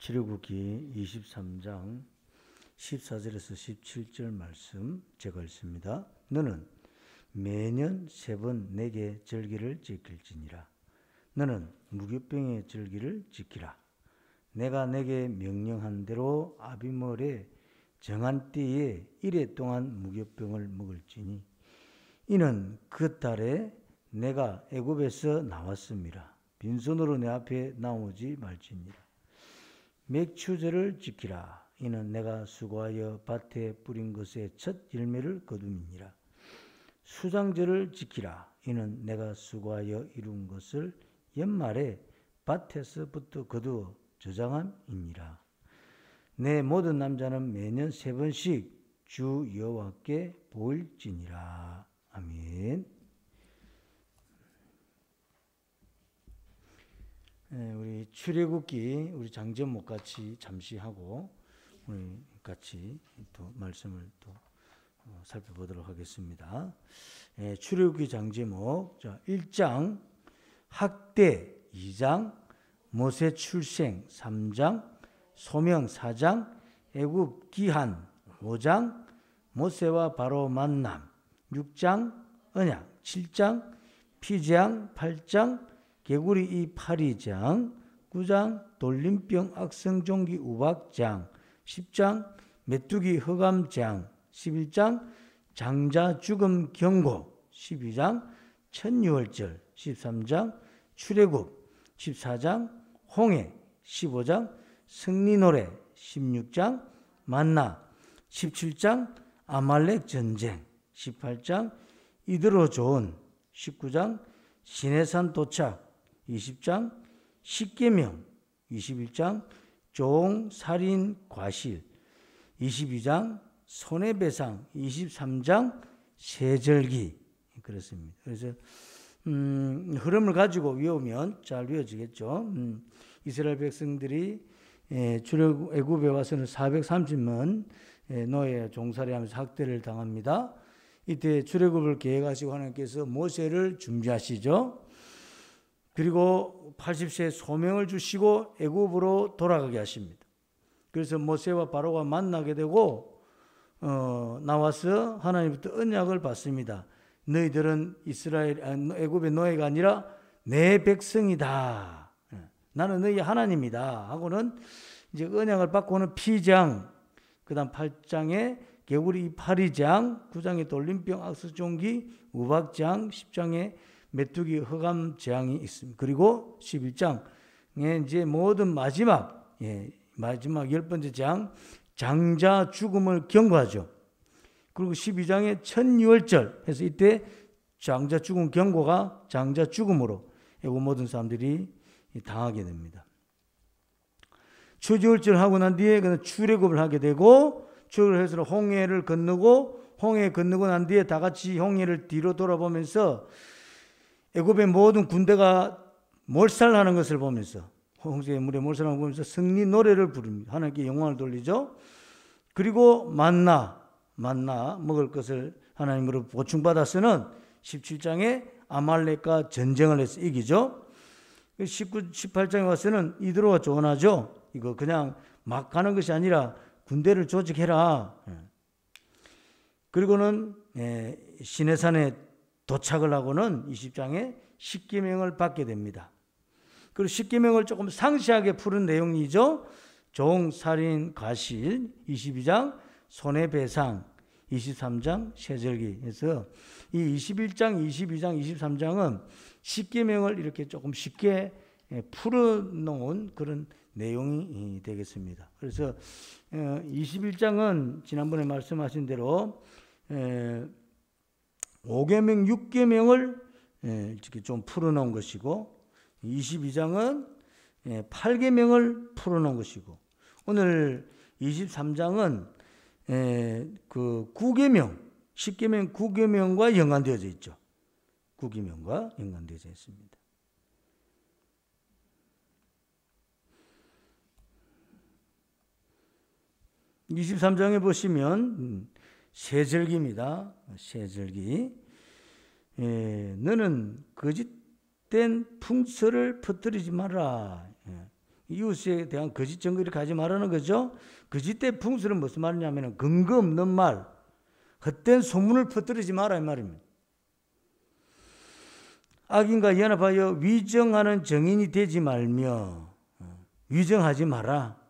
출애굽기 23장 14절에서 17절 말씀 제가 읽습니다. 너는 매년 3번 내게 절기를 지킬지니라. 너는 무교병의 절기를 지키라. 내가 내게 명령한 대로 아비멜의 정한 때에 이래 동안 무교병을 먹을지니 이는 그 달에 내가 애굽에서 나왔음이라. 빈손으로 내 앞에 나오지 말지니라. 맥추절을 지키라. 이는 내가 수고하여 밭에 뿌린 것의 첫 열매를 거둠이니라. 수장절을 지키라. 이는 내가 수고하여 이룬 것을 연말에 밭에서부터 거두어 저장함이니라. 내 모든 남자는 매년 3번씩 주 여호와께 보일지니라. 아멘. 우리 출애굽기 우리 장제목 같이 잠시 하고 우리 같이 또 말씀을 또 살펴보도록 하겠습니다. 출애굽기 장제목 1장 학대 2장 모세 출생 3장 소명 4장 애굽 기한 5장 모세와 바로 만남 6장 언약 7장 피제왕 8장 개구리 이 8장 9장 돌림병 악성종기 우박장 10장 메뚜기 흑암장 11장 장자 죽음 경고 12장 천유월절 13장 출애굽 14장 홍해 15장 승리노래 16장 만나 17장 아말렉 전쟁 18장 이드로 조언 19장 시내산 도착 20장 십계명 21장 종살인 과실 22장 손해배상 23장 세절기 그렇습니다. 그래서 흐름을 가지고 외우면 잘 외워지겠죠. 이스라엘 백성들이 애굽에 와서는 430만 노예 종살이하면서 학대를 당합니다. 이때 출애굽을 계획하시고 하나님께서 모세를 준비하시죠. 그리고 80세에 소명을 주시고 애굽으로 돌아가게 하십니다. 그래서 모세와 바로가 만나게 되고 나와서 하나님부터 언약을 받습니다. 너희들은 애굽의 노예가 아니라 내 백성이다. 나는 너희 하나님이다. 하고는 이제 언약을 받고는 피장, 그다음 8장에 개구리 8장, 9장에 돌림병 악성종기 우박장, 10장에 메뚜기 흑암 재앙이 있습니다. 그리고 11장에 이제 모든 마지막 10번째 장 장자 죽음을 경고하죠. 그리고 12장에 천유월절 해서 이때 장자 죽음 경고가 장자 죽음으로 애국 모든 사람들이 당하게 됩니다. 초지월절 하고 난 뒤에 그는 출애굽을 하게 되고 출애굽을 해서 홍해를 건너고 홍해 건너고 난 뒤에 다 같이 홍해를 뒤로 돌아보면서 애굽의 모든 군대가 몰살하는 것을 보면서 홍수의 물에 몰살하는 것을 보면서 승리 노래를 부릅니다. 하나님께 영광을 돌리죠. 그리고 만나 먹을 것을 하나님으로 보충받아서는 17장에 아말렉과 전쟁을 해서 이기죠. 18장에 와서는 이드로가 조언하죠. 이거 그냥 막 가는 것이 아니라 군대를 조직해라. 그리고는 시내산에 도착을 하고는 20장에 십계명을 받게 됩니다. 그리고 십계명을 조금 상세하게 푸른 내용이죠. 종살인 과실 22장 손해배상 23장 세절기 해서 이 21장 22장 23장은 십계명을 이렇게 조금 쉽게 풀어놓은 그런 내용이 되겠습니다. 그래서 21장은 지난번에 말씀하신 대로 5계명, 6계명을 이렇게 좀 풀어놓은 것이고 22장은 8계명을 풀어놓은 것이고 오늘 23장은 그 9계명, 10계명, 9계명과 연관되어져 있죠. 9계명과 연관되어져 있습니다. (23장에) 보시면 세절기입니다. 세절기. 너는 거짓된 풍설을 퍼뜨리지 마라. 이웃에 대한 거짓 증거 이렇게 하지 말라는 거죠. 거짓된 풍수는 무슨 말이냐면 근거 없는 말, 헛된 소문을 퍼뜨리지 마라 이 말입니다. 악인과 연합하여 위정하는 정인이 되지 말며 위정하지 마라.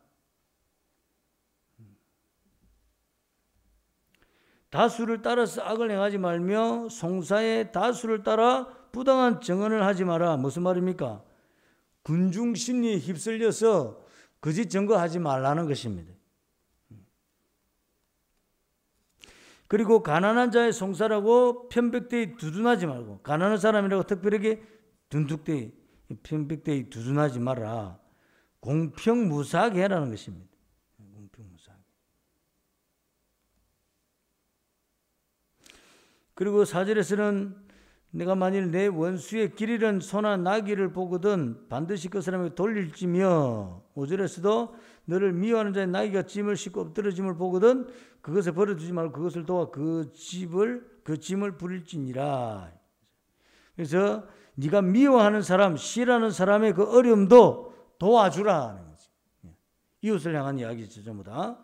다수를 따라서 악을 행하지 말며 송사의 다수를 따라 부당한 정언을 하지 마라. 무슨 말입니까? 군중 심리에 휩쓸려서 거짓 증거하지 말라는 것입니다. 그리고 가난한 자의 송사라고 편백되이 두둔하지 말고, 가난한 사람이라고 특별하게 둔툭되이 편백되이 두둔하지 마라. 공평무사하게 해라는 것입니다. 공평무사하게. 그리고 4절에서는 내가 만일 내 원수의 길 잃은 소나 나귀를 보거든 반드시 그 사람에게 돌릴지며, 5절에서도 너를 미워하는 자의 나귀가 짐을 싣고 엎드러짐을 보거든 그것을 버려두지 말고 그것을 도와 그 짐을 부릴지니라. 그래서 네가 미워하는 사람, 싫어하는 사람의 그 어려움도 도와주라. 이웃을 향한 이야기죠, 전부 다.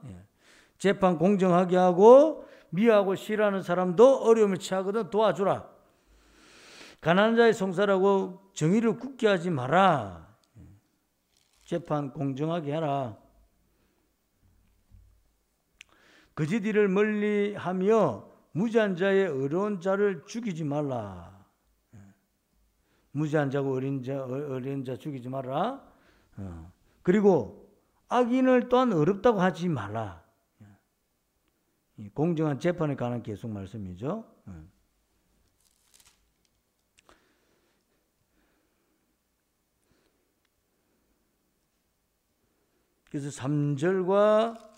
재판 공정하게 하고 미워하고 싫어하는 사람도 어려움을 취하거든 도와주라. 가난한 자의 송사라고 정의를 굳게 하지 마라. 재판 공정하게 하라. 거짓 일을 멀리하며 무지한 자의 어려운 자를 죽이지 말라. 무지한 자고 어려운 자 죽이지 말라. 그리고 악인을 또한 어렵다고 하지 말라. 공정한 재판에 관한 계속 말씀이죠. 그래서 3절과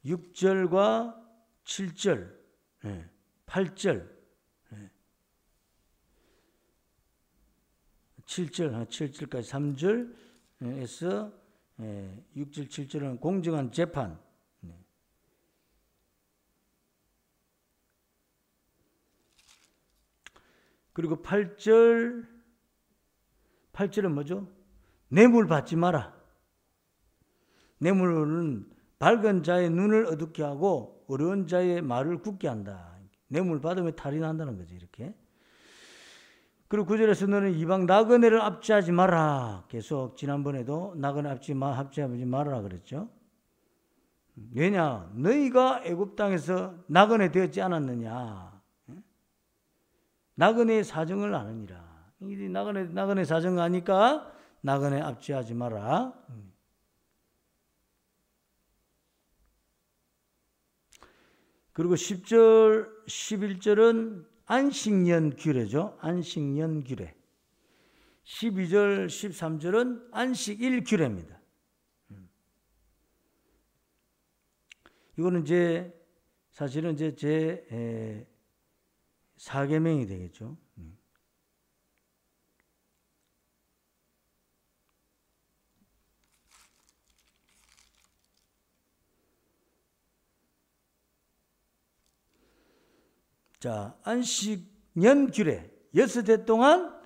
6절과 7절, 8절, 7절까지 3절에서 6절, 7절은 공정한 재판. 그리고 8절은 뭐죠? 뇌물 받지 마라. 뇌물은 밝은 자의 눈을 어둡게 하고 어려운 자의 말을 굳게 한다. 뇌물 받으면 탈이 난다는 거죠, 이렇게. 그리고 9절에서 너는 이방 나그네를 압제하지 마라. 계속 지난번에도 나그네 압제하지 말아라 그랬죠. 왜냐? 너희가 애굽 땅에서 나그네 되었지 않았느냐. 나그네의 사정을 아느니라. 나그네 사정 아니까 나그네 압제하지 마라. 그리고 10절, 11절은 안식년 규례죠. 안식년 규례. 12절, 13절은 안식일 규례입니다. 이거는 사실은 제 4계명이 되겠죠. 자, 안식년 규례. 6해 동안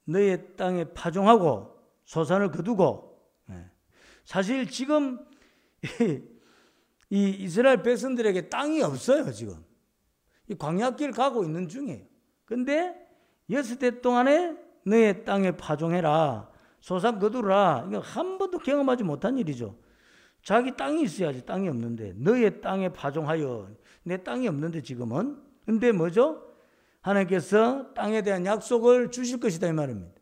너의 땅에 파종하고 소산을 거두고. 사실 지금 이 이스라엘 백성들에게 땅이 없어요, 지금. 이 광야길 가고 있는 중이에요. 근데 6해 동안에 너의 땅에 파종해라. 소산 거두라. 이거 한 번도 경험하지 못한 일이죠. 자기 땅이 있어야지. 땅이 없는데. 너의 땅에 파종하여. 내 땅이 없는데 지금은. 근데 뭐죠? 하나님께서 땅에 대한 약속을 주실 것이다 이 말입니다.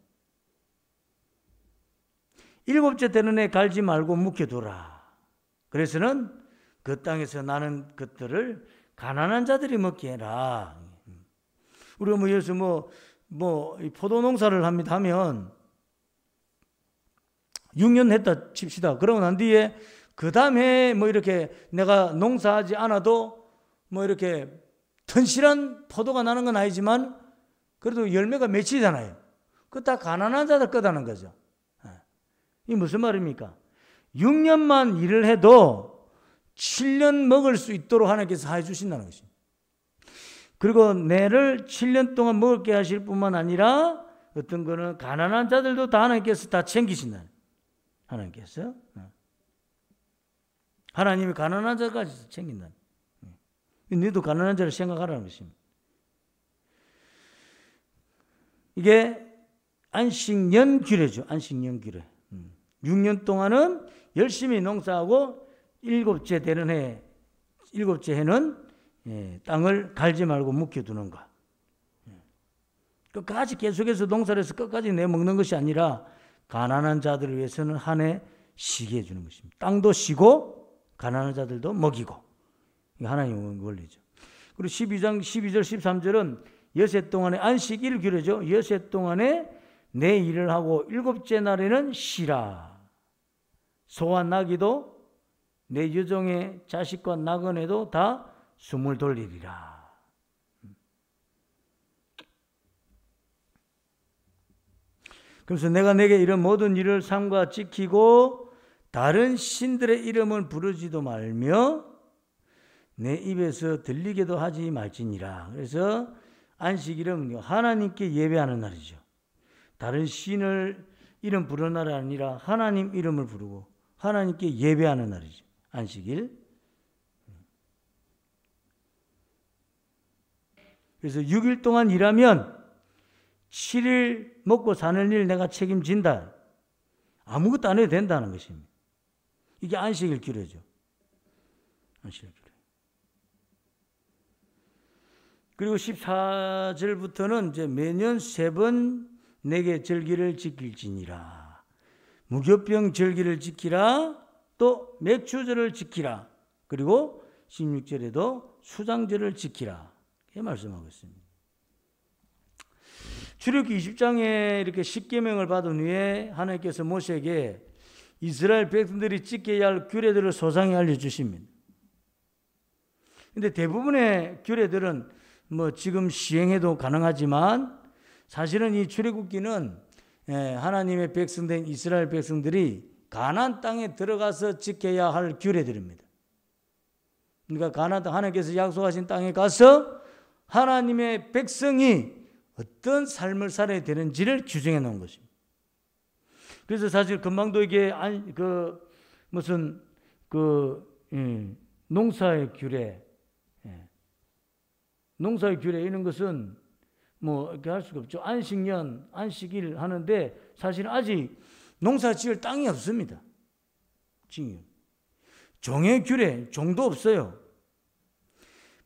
7째 되는 해 갈지 말고 묵혀두라. 그래서는 그 땅에서 나는 것들을 가난한 자들이 먹게 해라. 우리가 예를 들어서 포도 농사를 합니다 하면 6년 했다 칩시다. 그러고 난 뒤에 그 다음에 이렇게 내가 농사하지 않아도 이렇게 튼실한 포도가 나는 건 아니지만 그래도 열매가 맺히잖아요. 그거 다 가난한 자들 거다는 거죠. 이게 무슨 말입니까? 6년만 일을 해도 7년 먹을 수 있도록 하나님께서 해 주신다는 것입니다. 그리고 내를 7년 동안 먹게 하실 뿐만 아니라 어떤 거는 가난한 자들도 다 하나님께서 다 챙기신다. 하나님께서. 하나님이 가난한 자까지 챙긴다. 너희도 가난한 자를 생각하라는 것입니다. 이게 안식년 규례죠. 안식년 규례. 6년 동안은 열심히 농사하고 일곱째 되는 해, 일곱째 해는 땅을 갈지 말고 묵혀두는 것. 끝까지 계속해서 농사를 해서 끝까지 내먹는 것이 아니라 가난한 자들을 위해서는 한 해 쉬게 해주는 것입니다. 땅도 쉬고 가난한 자들도 먹이고. 이게 하나님의 원리죠. 그리고 12장 12절 13절은 여세 동안의 안식일 규례죠. 여세 동안에 내 일을 하고 일곱째 날에는 쉬라. 소와 나귀도 내 여종의 자식과 나그네도 다 숨을 돌리리라. 그래서 내가 내게 이런 모든 일을 삼가 지키고 다른 신들의 이름을 부르지도 말며 내 입에서 들리게도 하지 말지니라. 그래서 안식일은 하나님께 예배하는 날이죠. 다른 신을 이름 부르는 날이 아니라 하나님 이름을 부르고 하나님께 예배하는 날이죠. 안식일. 그래서 6일 동안 일하면 7일 먹고 사는 일 내가 책임진다. 아무것도 안 해도 된다는 것입니다. 이게 안식일 규례죠. 안식일 규례. 그리고 14절부터는 이제 매년 3번 내게 절기를 지킬지니라. 무교병 절기를 지키라. 또 맥주절을 지키라. 그리고 16절에도 수장절을 지키라. 이렇게 말씀하고 있습니다. 출애굽기 20장에 이렇게 십계명을 받은 후에 하나님께서 모세에게 이스라엘 백성들이 지켜야 할 규례들을 소상히 알려주십니다. 그런데 대부분의 규례들은 지금 시행해도 가능하지만 사실은 이 출애굽기는 하나님의 백성된 이스라엘 백성들이 가나안 땅에 들어가서 지켜야 할 규례들입니다. 그러니까 가나안 땅 하나님께서 약속하신 땅에 가서 하나님의 백성이 어떤 삶을 살아야 되는지를 규정해 놓은 것입니다. 그래서 사실 금방도 이게 농사의 규례, 농사의 규례 이런 것은 이렇게 할 수가 없죠. 안식년, 안식일 하는데 사실 아직 농사 지을 땅이 없습니다. 지금 종의 규례, 종도 없어요.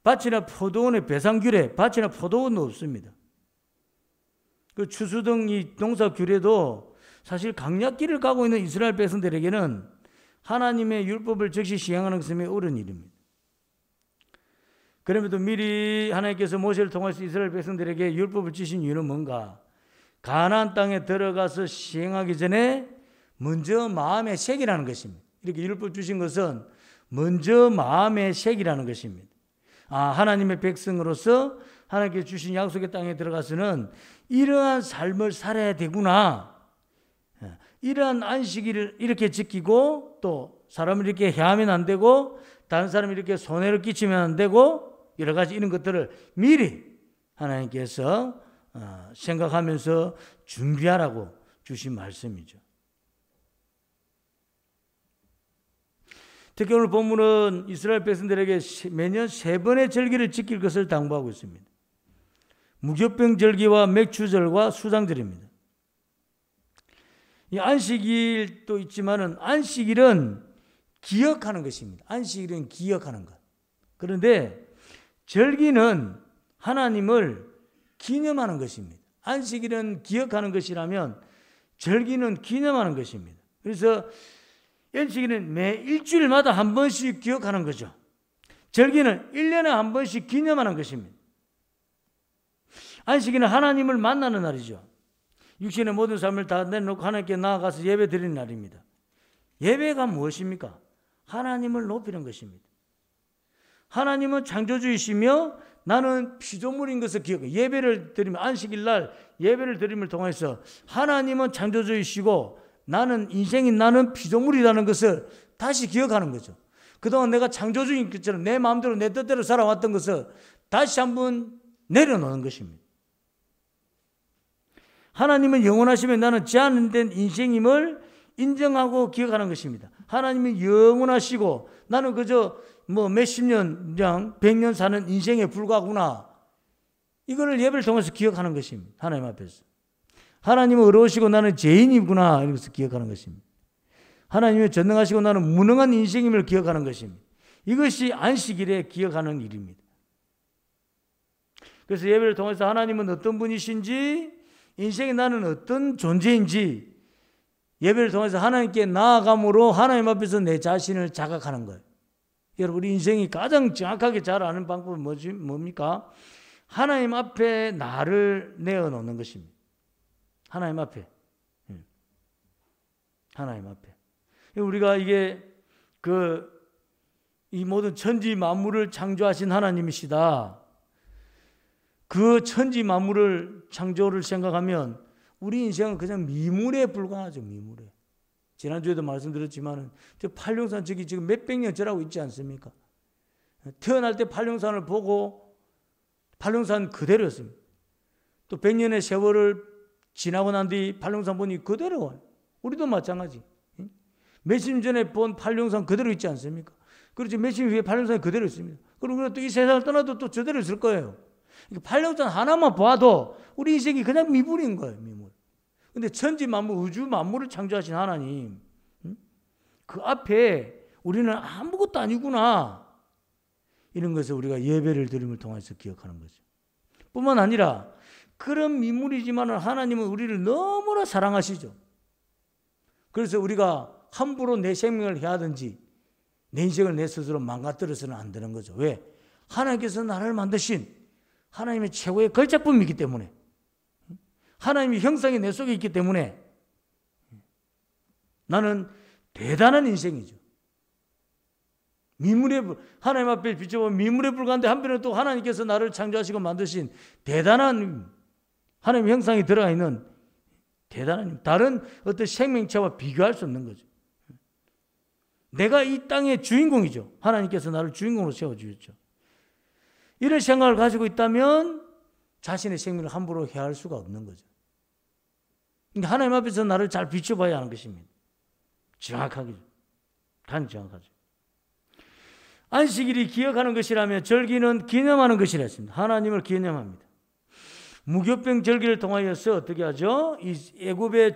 밭이나 포도원의 배상 규례, 밭이나 포도원도 없습니다. 그 추수등 이 농사 규례도 사실 강약기를 가고 있는 이스라엘 백성들에게는 하나님의 율법을 즉시 시행하는 것은 어려운 일입니다. 그럼에도 미리 하나님께서 모세를 통해서 이스라엘 백성들에게 율법을 주신 이유는 뭔가? 가나안 땅에 들어가서 시행하기 전에 먼저 마음에 새기라는 것입니다. 이렇게 율법 주신 것은 먼저 마음에 새기라는 것입니다. 하나님의 백성으로서 하나님께서 주신 약속의 땅에 들어가서는 이러한 삶을 살아야 되구나. 이러한 안식일을 이렇게 지키고 또 사람을 이렇게 해하면 안 되고 다른 사람이 이렇게 손해를 끼치면 안 되고 여러 가지 이런 것들을 미리 하나님께서 생각하면서 준비하라고 주신 말씀이죠. 특히 오늘 본문은 이스라엘 백성들에게 매년 3번의 절기를 지킬 것을 당부하고 있습니다. 무교병 절기와 맥주절과 수장절입니다. 이 안식일도 있지만은 안식일은 기억하는 것입니다. 안식일은 기억하는 것. 그런데 절기는 하나님을 기념하는 것입니다. 안식일은 기억하는 것이라면 절기는 기념하는 것입니다. 그래서 안식일은 매 일주일마다 한 번씩 기억하는 거죠. 절기는 1년에 한 번씩 기념하는 것입니다. 안식일은 하나님을 만나는 날이죠. 육신의 모든 삶을 다 내놓고 하나님께 나아가서 예배 드리는 날입니다. 예배가 무엇입니까? 하나님을 높이는 것입니다. 하나님은 창조주이시며 나는 피조물인 것을 기억해. 예배를 드리면 안식일 날 예배를 드림을 통해서 하나님은 창조주이시고 나는 인생인 나는 피조물이라는 것을 다시 기억하는 거죠. 그동안 내가 창조주인 것처럼 내 마음대로 내 뜻대로 살아왔던 것을 다시 한번 내려놓는 것입니다. 하나님은 영원하시면 나는 제한된 인생임을 인정하고 기억하는 것입니다. 하나님이 영원하시고 나는 그저 뭐 몇십 년, 그냥 100년 사는 인생에 불과하구나. 이거를 예배를 통해서 기억하는 것입니다. 하나님 앞에서. 하나님은 어려우시고 나는 죄인이구나. 이것을 기억하는 것입니다. 하나님이 전능하시고 나는 무능한 인생임을 기억하는 것입니다. 이것이 안식일에 기억하는 일입니다. 그래서 예배를 통해서 하나님은 어떤 분이신지, 인생에 나는 어떤 존재인지 예배를 통해서 하나님께 나아감으로 하나님 앞에서 내 자신을 자각하는 거예요. 여러분, 우리 인생이 가장 정확하게 잘 아는 방법은 뭡니까? 하나님 앞에 나를 내어놓는 것입니다. 하나님 앞에. 하나님 앞에. 우리가 이게 이 모든 천지 만물을 창조하신 하나님이시다. 그 천지 만물을 창조를 생각하면 우리 인생은 그냥 미물에 불과하죠. 미물에. 지난주에도 말씀드렸지만 저 팔룡산 저기 지금 몇백 년 절하고 있지 않습니까? 태어날 때 팔룡산을 보고 팔룡산 그대로였습니다. 또 100년의 세월을 지나고 난 뒤 팔룡산 보니 그대로 와요. 우리도 마찬가지. 몇십 년 전에 본 팔룡산 그대로 있지 않습니까? 그렇지, 몇십 년 후에 팔룡산이 그대로 있습니다. 그리고 또 이 세상을 떠나도 또 저대로 있을 거예요. 팔룡산 하나만 봐도 우리 인생이 그냥 미물인 거예요. 미물. 근데 천지 만물, 우주 만물을 창조하신 하나님, 그 앞에 우리는 아무것도 아니구나. 이런 것을 우리가 예배를 드림을 통해서 기억하는 거죠. 뿐만 아니라 그런 미물이지만 하나님은 우리를 너무나 사랑하시죠. 그래서 우리가 함부로 내 생명을 해야든지 내 인생을 내 스스로 망가뜨려서는 안 되는 거죠. 왜? 하나님께서 나를 만드신 하나님의 최고의 걸작품이기 때문에, 하나님의 형상이 내 속에 있기 때문에 나는 대단한 인생이죠. 하나님 앞에 비춰보면 미물에 불과한데 한편으로 또 하나님께서 나를 창조하시고 만드신 대단한 하나님의 형상이 들어가 있는 대단한, 다른 어떤 생명체와 비교할 수 없는 거죠. 내가 이 땅의 주인공이죠. 하나님께서 나를 주인공으로 세워주셨죠. 이런 생각을 가지고 있다면 자신의 생명을 함부로 해할 수가 없는 거죠. 하나님 앞에서 나를 잘 비춰봐야 하는 것입니다. 정확하게. 단 정확하죠. 안식일이 기억하는 것이라면 절기는 기념하는 것이라 했습니다. 하나님을 기념합니다. 무교병 절기를 통하여서 어떻게 하죠? 이 애굽의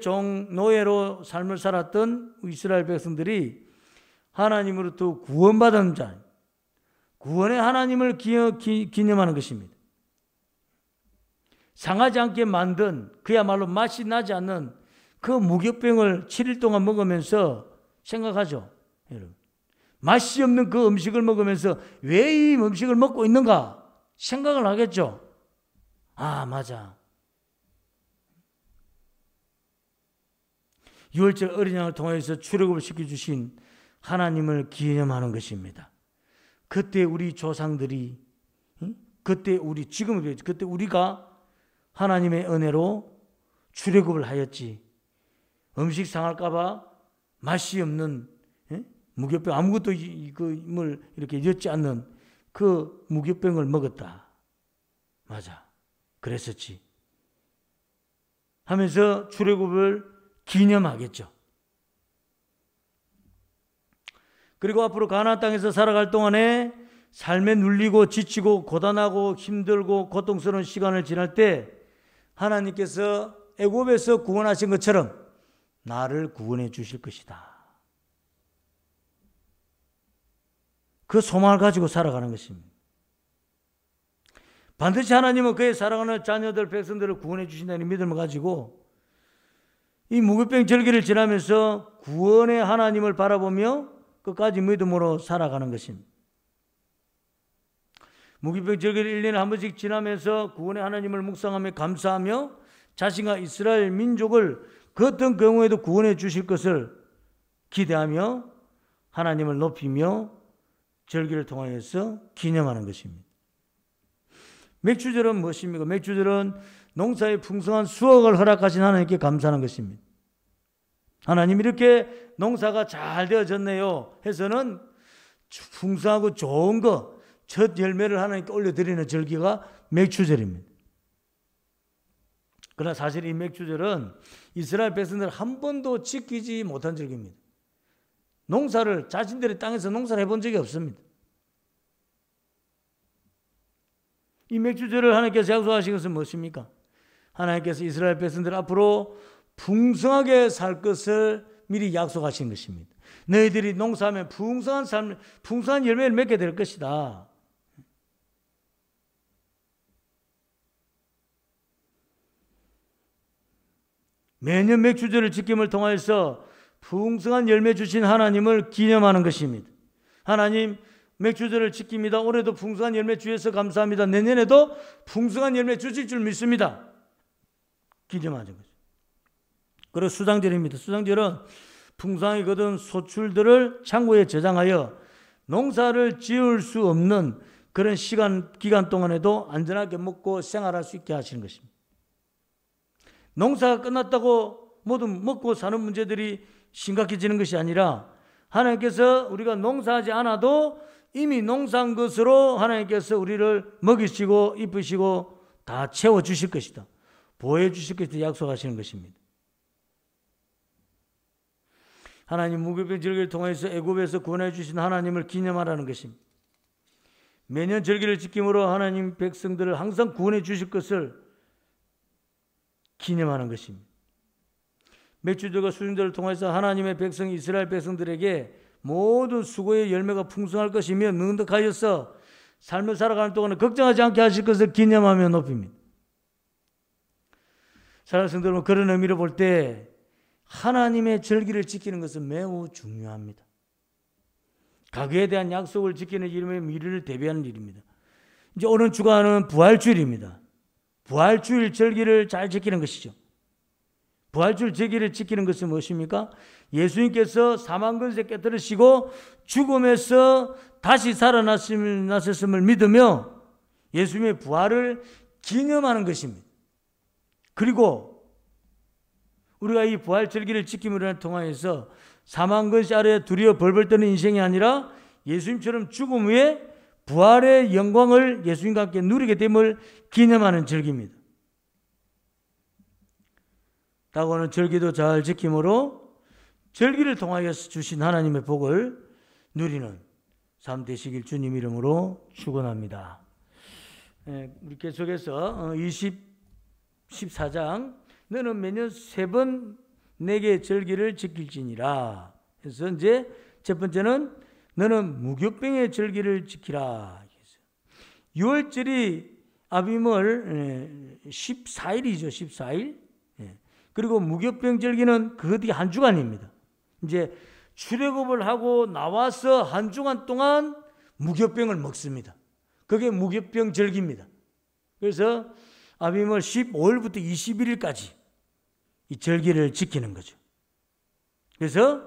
노예로 삶을 살았던 이스라엘 백성들이 하나님으로부터 구원받은 자, 구원의 하나님을 기념하는 것입니다. 상하지 않게 만든, 그야말로 맛이 나지 않는 그 무교병을 7일 동안 먹으면서 생각하죠. 여러분, 맛이 없는 그 음식을 먹으면서 왜 이 음식을 먹고 있는가 생각을 하겠죠. 아, 맞아. 유월절 어린 양을 통해서 출애굽을 시켜주신 하나님을 기념하는 것입니다. 그때 우리 조상들이, 그때 우리가 하나님의 은혜로 출애굽을 하였지. 음식 상할까봐 맛이 없는 무교병, 아무것도 이걸 이렇게 엿지 않는 그 무교병을 먹었다. 맞아, 그랬었지 하면서 출애굽을 기념하겠죠. 그리고 앞으로 가나안 땅에서 살아갈 동안에 삶에 눌리고 지치고 고단하고 힘들고 고통스러운 시간을 지날 때 하나님께서 애굽에서 구원하신 것처럼 나를 구원해 주실 것이다. 그 소망을 가지고 살아가는 것입니다. 반드시 하나님은 그의 사랑하는 자녀들, 백성들을 구원해 주신다는 믿음을 가지고 이 무교병 절기를 지나면서 구원의 하나님을 바라보며 끝까지 믿음으로 살아가는 것입니다. 무교병 절기를 1년에 한 번씩 지나면서 구원의 하나님을 묵상하며 감사하며 자신과 이스라엘 민족을 그 어떤 경우에도 구원해 주실 것을 기대하며 하나님을 높이며 절기를 통하여서 기념하는 것입니다. 맥주절은 무엇입니까? 맥주절은 농사의 풍성한 수확을 허락하신 하나님께 감사하는 것입니다. 하나님, 이렇게 농사가 잘 되어졌네요 해서는 풍성하고 좋은 거, 첫 열매를 하나님께 올려드리는 절기가 맥주절입니다. 그러나 사실 이 맥주절은 이스라엘 백성들 한 번도 지키지 못한 절기입니다. 농사를 자신들의 땅에서 농사를 해본 적이 없습니다. 이 맥주절을 하나님께서 약속하신 것은 무엇입니까? 하나님께서 이스라엘 백성들 앞으로 풍성하게 살 것을 미리 약속하신 것입니다. 너희들이 농사하면 풍성한 삶, 풍성한 열매를 맺게 될 것이다. 매년 맥주절을 지킴을 통하여서 풍성한 열매 주신 하나님을 기념하는 것입니다. 하나님 맥주절을 지킵니다. 올해도 풍성한 열매 주셔서 감사합니다. 내년에도 풍성한 열매 주실 줄 믿습니다. 기념하는 거죠. 그리고 수장절입니다. 수장절은 풍성하게 거둔 소출들을 창고에 저장하여 농사를 지을 수 없는 그런 기간 동안에도 안전하게 먹고 생활할 수 있게 하시는 것입니다. 농사가 끝났다고 모두 먹고 사는 문제들이 심각해지는 것이 아니라 하나님께서 우리가 농사하지 않아도 이미 농사한 것으로 하나님께서 우리를 먹이시고 입으시고 다 채워주실 것이다. 보호해 주실 것이다 약속하시는 것입니다. 하나님 무교병 절기를 통해서 애굽에서 구원해 주신 하나님을 기념하라는 것입니다. 매년 절기를 지킴으로 하나님 백성들을 항상 구원해 주실 것을 기념하는 것입니다. 맥주절과 수중절을 통해서 하나님의 백성 이스라엘 백성들에게 모든 수고의 열매가 풍성할 것이며 넉넉하여서 삶을 살아가는 동안에 걱정하지 않게 하실 것을 기념하며 높입니다. 사랑하는 성도 여러분, 그런 의미로 볼 때 하나님의 절기를 지키는 것은 매우 중요합니다. 가게에 대한 약속을 지키는 일은 미래를 대비하는 일입니다. 이제 오는 주간은 부활주일입니다. 부활주일 절기를 잘 지키는 것이죠. 부활주일 절기를 지키는 것은 무엇입니까? 예수님께서 사망근세 깨뜨리시고 죽음에서 다시 살아나셨음을 믿으며 예수님의 부활을 기념하는 것입니다. 그리고 우리가 이 부활 절기를 지킴으로 통하여서 사망근세 아래 두려워 벌벌 떠는 인생이 아니라 예수님처럼 죽음 후에 부활의 영광을 예수님과 함께 누리게 됨을 기념하는 절기입니다. 다가오는 절기도 잘 지킴으로 절기를 통하여서 주신 하나님의 복을 누리는 삶 되시길 주님 이름으로 축원합니다. 우리 계속해서 14장 너는 매년 3번 내게 절기를 지킬지니라. 그래서 이제 첫 번째는 너는 무교병의 절기를 지키라. 6월절이 아비멀 14일이죠. 14일. 그리고 무교병 절기는 그 뒤 한 주간입니다. 이제 출애굽을 하고 나와서 한 주간 동안 무교병을 먹습니다. 그게 무교병 절기입니다. 그래서 아비멀 15일부터 21일까지 이 절기를 지키는 거죠. 그래서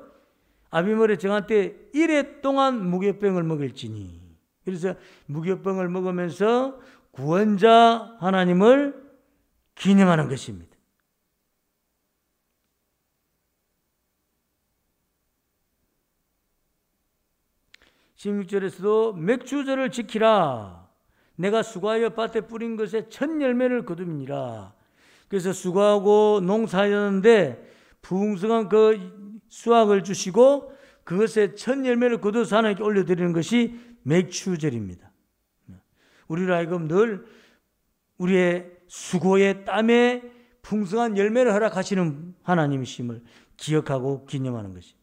아비멀의 정한 때 1회 동안 무교병을 먹을지니. 그래서 무교병을 먹으면서 구원자 하나님을 기념하는 것입니다. 16절에서도 맥주절을 지키라. 내가 수고하여 밭에 뿌린 것에 첫 열매를 거두니라. 그래서 수고하고 농사하였는데 풍성한 그 수확을 주시고 그것에 첫 열매를 거둬서 하나님께 올려드리는 것이 맥주절입니다. 우리로 하여금 늘 우리의 수고의 땀에 풍성한 열매를 허락하시는 하나님이심을 기억하고 기념하는 것입니다.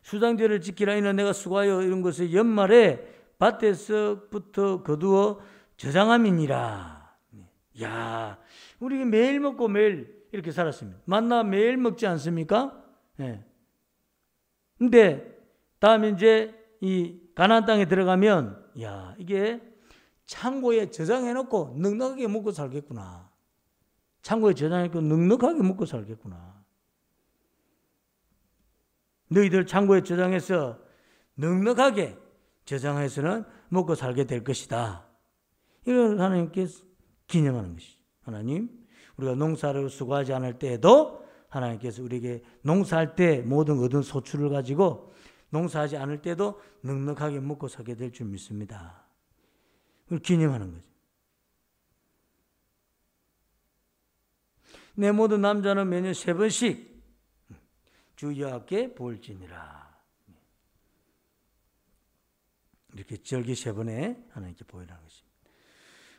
수장절을 지키라. 이는 내가 수고하여 이런 것을 연말에 밭에서부터 거두어 저장함이니라. 야, 우리 매일 먹고 매일 이렇게 살았습니다. 만나 매일 먹지 않습니까? 네. 근데 다음에 이제 이 가나안 땅에 들어가면 야, 이게 창고에 저장해 놓고 넉넉하게 먹고 살겠구나. 창고에 저장해 놓고 넉넉하게 먹고 살겠구나. 너희들 창고에 저장해서 넉넉하게 저장해서는 먹고 살게 될 것이다. 이걸 하나님께 기념하는 것이죠. 하나님, 우리가 농사를 수고하지 않을 때에도 하나님께서 우리에게 농사할 때 모든 얻은 소출을 가지고 농사하지 않을 때도 넉넉하게 먹고 살게 될 줄 믿습니다. 그걸 기념하는 거죠. 내 모든 남자는 매년 3번씩 주 여호와께 보일지니라. 이렇게 절기 3번에 하나님께 보이라는 것입니다.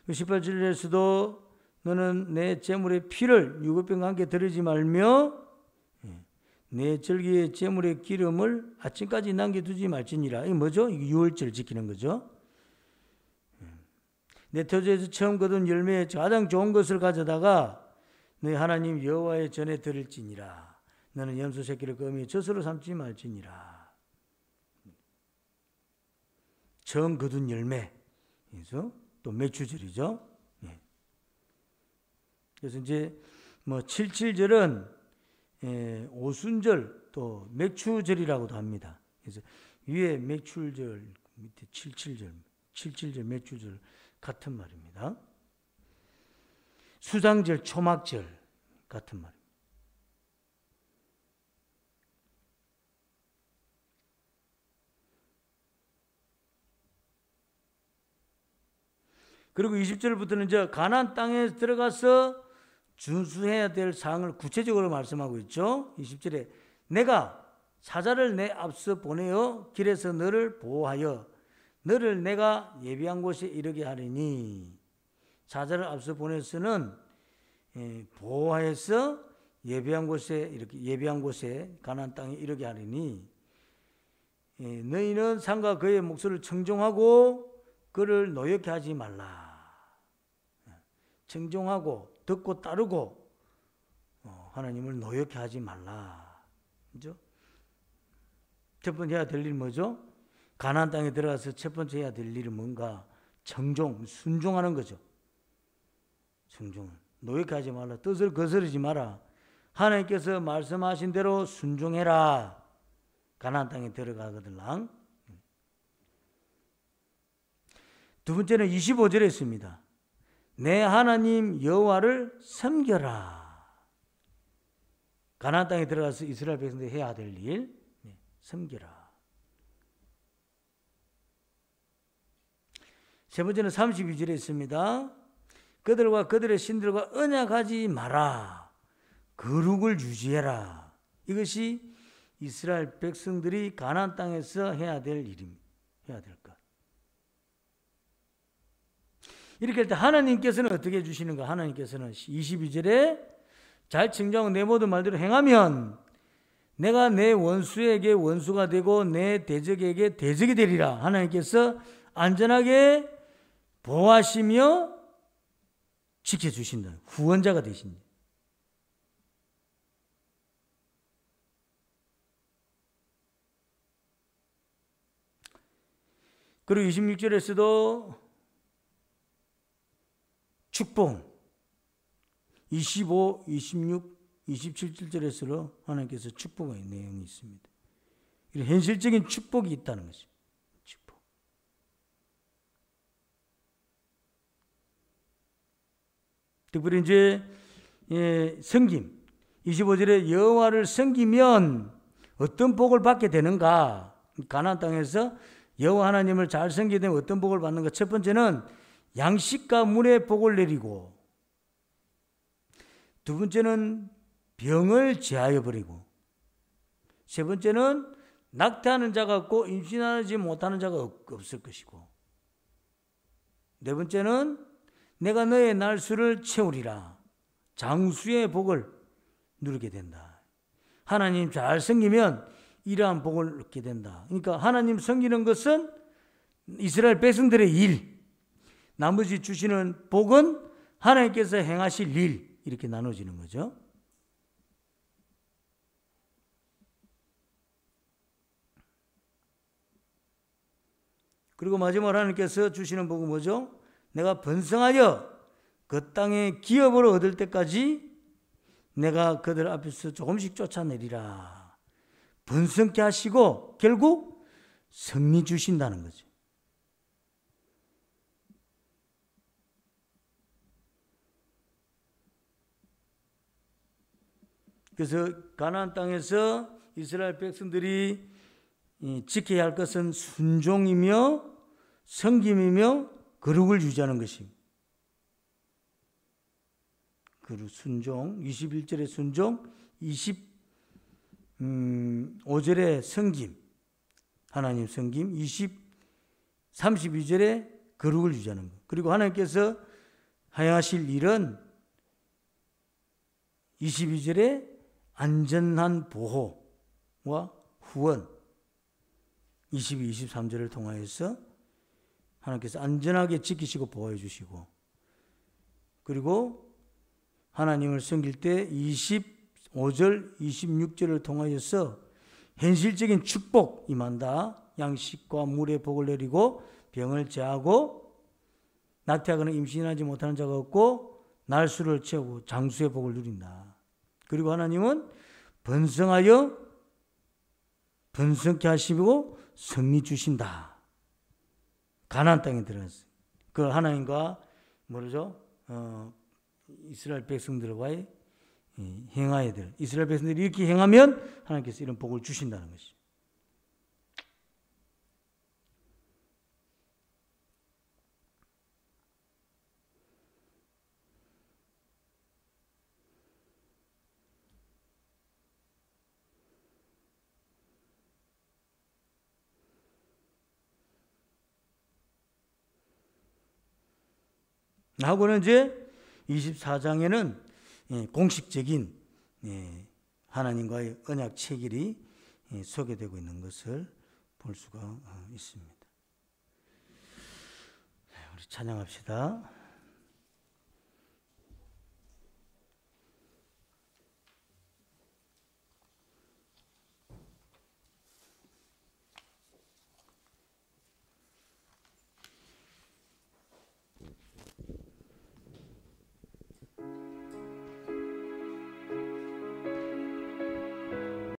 18절에서도 너는 내 제물의 피를 유급병과 함께 드리지 말며 내 절기의 제물의 기름을 아침까지 남겨두지 말지니라. 이게 뭐죠? 이게 유월절 지키는 거죠. 내 토지에서 처음 거둔 열매의 가장 좋은 것을 가져다가 너희 하나님 여호와의 전에 드릴지니라. 너는 염소 새끼를 거미의 젖으로 삼지 말지니라. 처음 거둔 열매, 그래서 또 맥주절이죠. 그래서 이제 뭐 77절은 오순절 또 맥주절이라고도 합니다. 그래서 위에 맥출절, 밑에 77절 맥주절 같은 말입니다. 수장절, 초막절 같은 말입니다. 그리고 20절부터는 이제 가나안 땅에 들어가서 준수해야 될 사항을 구체적으로 말씀하고 있죠. 20절에 내가 사자를 내 앞서 보내어 길에서 너를 보호하여 너를 내가 예비한 곳에 이르게 하리니, 사자를 앞서 보내서는 보호하여서 예비한 곳에 가나안 땅에 이르게 하리니 너희는 산과 그의 목소리를 청종하고 그를 노엽게 하지 말라. 청종하고 듣고 따르고 하나님을 노엽게 하지 말라. 그죠? 첫 번째 해야 될 일은 뭐죠? 가나안 땅에 들어가서 첫 번째 해야 될 일은 뭔가? 청종, 순종하는 거죠. 청종. 노엽게 하지 말라. 뜻을 거스르지 마라. 하나님께서 말씀하신 대로 순종해라. 가나안 땅에 들어가거들랑. 두 번째는 25절에 있습니다. 내 하나님 여호와를 섬겨라. 가나안 땅에 들어가서 이스라엘 백성들이 해야 될 일, 섬겨라. 세 번째는 32절에 있습니다. 그들과 그들의 신들과 언약하지 마라. 거룩을 유지해라. 이것이 이스라엘 백성들이 가나안 땅에서 해야 될 일입니다. 해야 될 것. 이렇게 할 때 하나님께서는 어떻게 해주시는가? 하나님께서는 22절에 잘 청정하고 내 모든 말대로 행하면 내가 내 원수에게 원수가 되고 내 대적에게 대적이 되리라. 하나님께서 안전하게 보호하시며 지켜주신다. 후원자가 되신다. 그리고 26절에서도 축복 25, 26, 27절에서 하나님께서 축복의 내용이 있습니다. 이런 현실적인 축복이 있다는 것입니다. 축복. 특별히 이제 섬김 25절에 여호와를 섬기면 어떤 복을 받게 되는가? 가나안 땅에서 여호와 하나님을 잘 섬기게 되면 어떤 복을 받는가? 첫 번째는 양식과 물의 복을 내리고, 두 번째는 병을 제하여 버리고, 세 번째는 낙태하는 자가 없고 임신하지 못하는 자가 없을 것이고, 네 번째는 내가 너의 날수를 채우리라. 장수의 복을 누리게 된다. 하나님 잘 섬기면 이러한 복을 얻게 된다. 그러니까 하나님 섬기는 것은 이스라엘 백성들의 일, 나머지 주시는 복은 하나님께서 행하실 일, 이렇게 나눠지는 거죠. 그리고 마지막으로 하나님께서 주시는 복은 뭐죠? 내가 번성하여 그 땅의 기업을 얻을 때까지 내가 그들 앞에서 조금씩 쫓아내리라. 번성케 하시고 결국 승리 주신다는 거죠. 그래서 가나안 땅에서 이스라엘 백성들이 지켜야 할 것은 순종이며 섬김이며 거룩을 유지하는 것입니다. 그 순종, 21절의 순종, 25절의 섬김, 하나님 섬김, 32절에 거룩을 유지하는 것. 그리고 하나님께서 하야하실 일은 22절에 안전한 보호와 후원, 22, 23절을 통하여서 하나님께서 안전하게 지키시고 보호해 주시고, 그리고 하나님을 섬길 때 25절, 26절을 통하여서 현실적인 축복 임한다. 양식과 물의 복을 내리고 병을 제하고 낙태하거나 임신하지 못하는 자가 없고 날수를 채우고 장수의 복을 누린다. 그리고 하나님은 번성하여 번성케 하시고 승리 주신다. 가나안 땅에 들어갔어요. 그 하나님과 뭐죠? 이스라엘 백성들과의 행하야 될, 이스라엘 백성들이 이렇게 행하면 하나님께서 이런 복을 주신다는 것이죠. 하고는 이제 24장에는 공식적인 하나님과의 언약 체결이 소개되고 있는 것을 볼 수가 있습니다. 우리 찬양합시다.